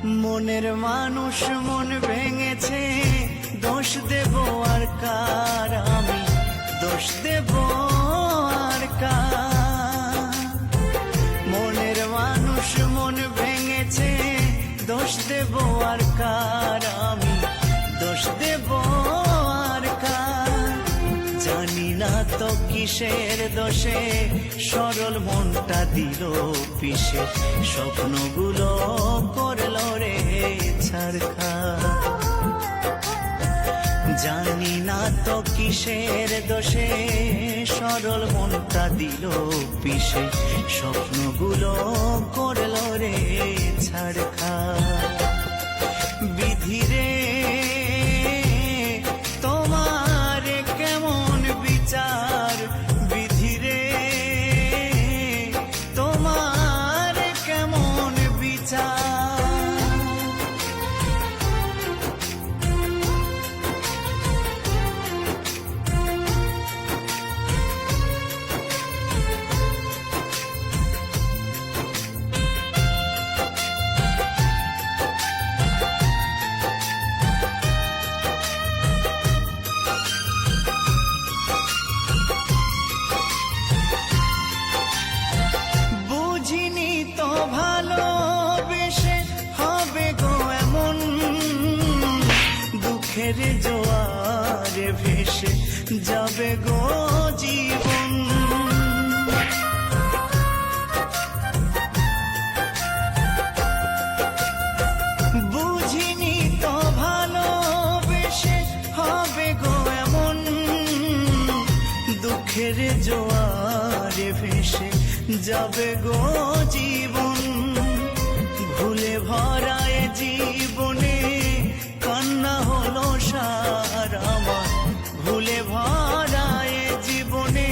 মনের মানুষ মন ভেঙেছে, দোষ দেব আর কার, আমি দোষ দেব আর কার। মনের মানুষ মন ভেঙেছে, দোষ দেব আর কার, আমি দোষ দেব আর কার। জানি না তো কিসের দোষে সরল মনটা দিল পিষে, স্বপ্নগুলো করলো রে ছারখার। জানি না তো কিসের দোষে সরল মনটা দিল পিষে, স্বপ্নগুলো করলো রে ছারখার। বিধি রে তোমার কেমন বিচার, বিধি রে তোমার কেমন বিচার। দুঃখের জোয়ারে ভেসে যাবে গো জীবন। বুঝিনি তো ভালোবেসে হবে গো এমন, দুঃখের জোয়ারে ভেসে যাবে গো জীবন। ভুলে ভরায় জীবনে কান্না হলো সার আমার, ভুলে ভরায় জীবনে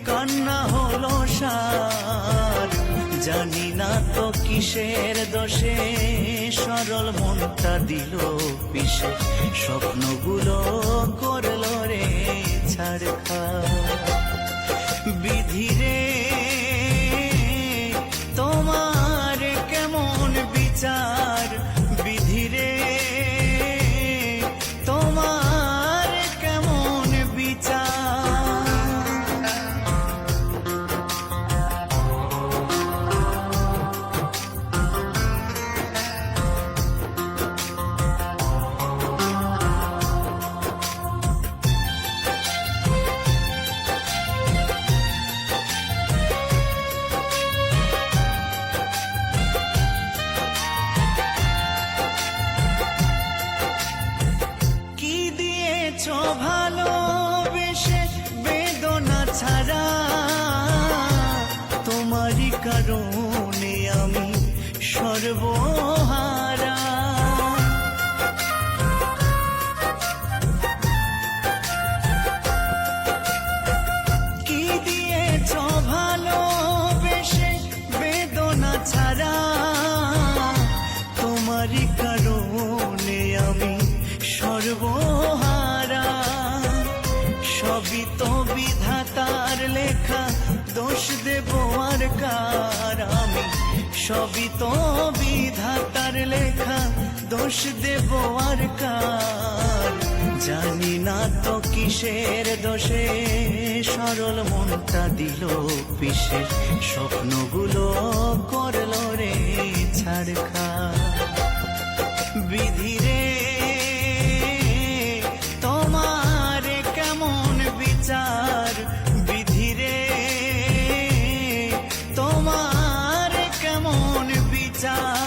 কান্না হলো সার। জানি না তো কিসের দোষে সরল মনটা দিল পিষে, স্বপ্নগুলো করলো রে ছারখার। বিধি রে তোমার কেমন বিচার, বিধি রে তোমার কেমন বিচার। ভালোবেসে বেদনা ছাড়া, তোমারই কারণে আমি সর্বহারা। কি দিয়েছ ভালোবেসে বেদনা ছাড়া, তোমারই কারণে আমি সর্বহারা। সবই তো বিধাতার লেখা, দোষ দেব আর কার, আমি সবই তো বিধাতার লেখা, দোষ দেব আর কার। জানি না তো কিসের দোষে সরল মনটা দিল পিষে, স্বপ্নগুলো করলো রে ছারখার। বিধি রে তোমার কেমন বিচার, বিধি রে তোমার কেমন বিচার।